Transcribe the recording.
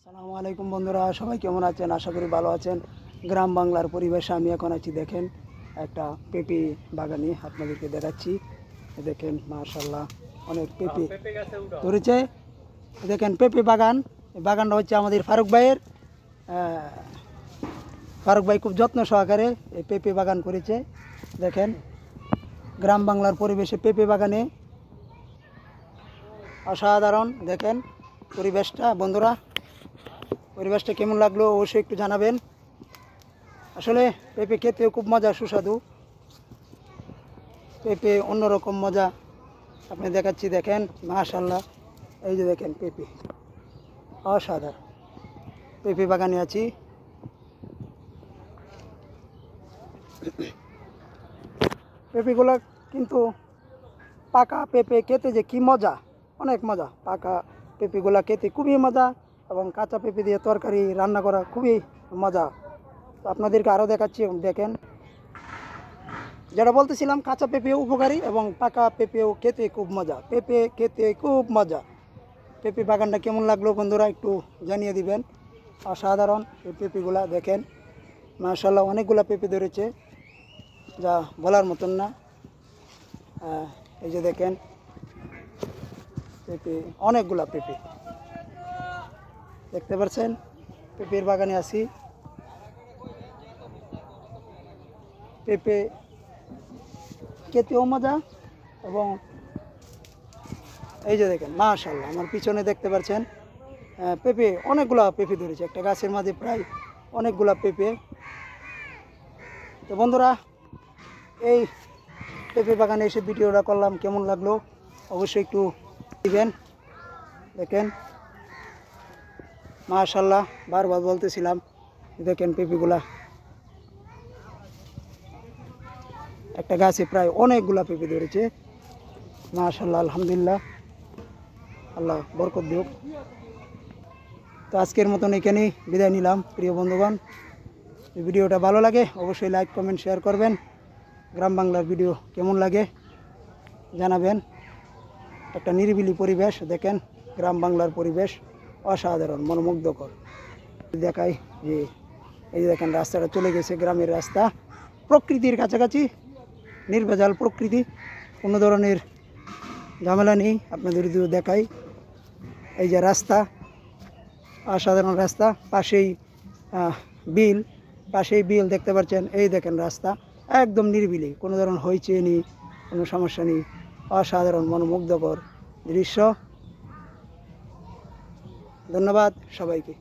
আসসালামু আলাইকুম বন্ধুরা, সবাই কেমন আছেন? আশা করি ভালো আছেন। গ্রাম বাংলার পরিবেশে আমি এখন আছি। দেখেন একটা পেঁপে বাগানে আপনাদেরকে দেখাচ্ছি। দেখেন মাশাআল্লাহ অনেক পেঁপে ধরেছে। দেখেন পেঁপে বাগান, এই বাগানটা হচ্ছে আমাদের ফারুক ভাইয়ের। ফারুক ভাই খুব যত্ন সহকারে এই পেঁপে বাগান করেছে। দেখেন গ্রাম বাংলার পরিবেশে পেঁপে বাগানে অসাধারণ। দেখেন পরিবেশটা বন্ধুরা, পরিবেশটা কেমন লাগলো অবশ্যই একটু জানাবেন। আসলে পেঁপে খেতেও খুব মজা, সুস্বাদু পেঁপে, অন্যরকম মজা আপনি দেখাচ্ছি। দেখেন মাশাআল্লাহ, এই যে দেখেন পেঁপে অসাধারণ। পেঁপে বাগানে আছি। পেঁপেগুলো কিন্তু পাকা পেঁপে খেতে যে কি মজা, অনেক মজা। পাকা পেঁপেগুলো খেতে খুবই মজা এবং কাঁচা পেঁপে দিয়ে তরকারি রান্না করা খুবই মজা। তো আপনাদেরকে আরও দেখাচ্ছি। দেখেন যেটা বলতেছিলাম, কাঁচা পেঁপেও উপকারী এবং পাকা পেঁপেও খেতে খুব মজা। পেঁপে খেতে খুব মজা। পেঁপে বাগানটা কেমন লাগলো বন্ধুরা একটু জানিয়ে দিবেন। অসাধারণ এই পেঁপেগুলা দেখেন মাশাআল্লাহ, অনেকগুলো পেঁপে ধরেছে যা বলার মতন না। এই যে দেখেন পেঁপে, অনেকগুলা পেঁপে দেখতে পাচ্ছেন। পেঁপের বাগানে আছি। পেঁপে খেতেও মজা এবং এই যে দেখেন মাশাআল্লাহ আমার পিছনে দেখতে পাচ্ছেন পেঁপে, অনেকগুলা পেঁপে ধরেছে একটা গাছের মাঝে, প্রায় অনেকগুলা পেঁপে। তো বন্ধুরা এই পেঁপে বাগানে এসে ভিডিওটা করলাম, কেমন লাগলো অবশ্যই একটু দিবেন। দেখেন মাশাআল্লাহ, বারবার বলতেছিলাম। দেখেন পেঁপেগুলা, একটা গাছে প্রায় অনেকগুলা পেঁপে ধরেছে মাশাআল্লাহ। আলহামদুলিল্লাহ, আল্লাহ বরকত দিক। তো আজকের মতন এখানেই বিদায় নিলাম প্রিয় বন্ধুগণ। এই ভিডিওটা ভালো লাগে অবশ্যই লাইক কমেন্ট শেয়ার করবেন। গ্রাম বাংলার ভিডিও কেমন লাগে জানাবেন। একটা নিরিবিলি পরিবেশ, দেখেন গ্রাম বাংলার পরিবেশ অসাধারণ, মনোমুগ্ধকর। দেখাই যে এই যে দেখেন রাস্তাটা চলে গেছে, গ্রামের রাস্তা, প্রকৃতির কাছাকাছি, নির্ভেজাল প্রকৃতি, কোনো ধরনের ঝামেলা নেই। আপনাদের যদি দেখাই এই যে রাস্তা, অসাধারণ রাস্তা, পাশেই বিল, পাশেই বিল দেখতে পাচ্ছেন। এই দেখেন রাস্তা একদম নিরিবিলি, কোনো ধরনের হইচই নেই, কোনো সমস্যা নেই। অসাধারণ মনোমুগ্ধকর দৃশ্য। ধন্যবাদ সবাইকে।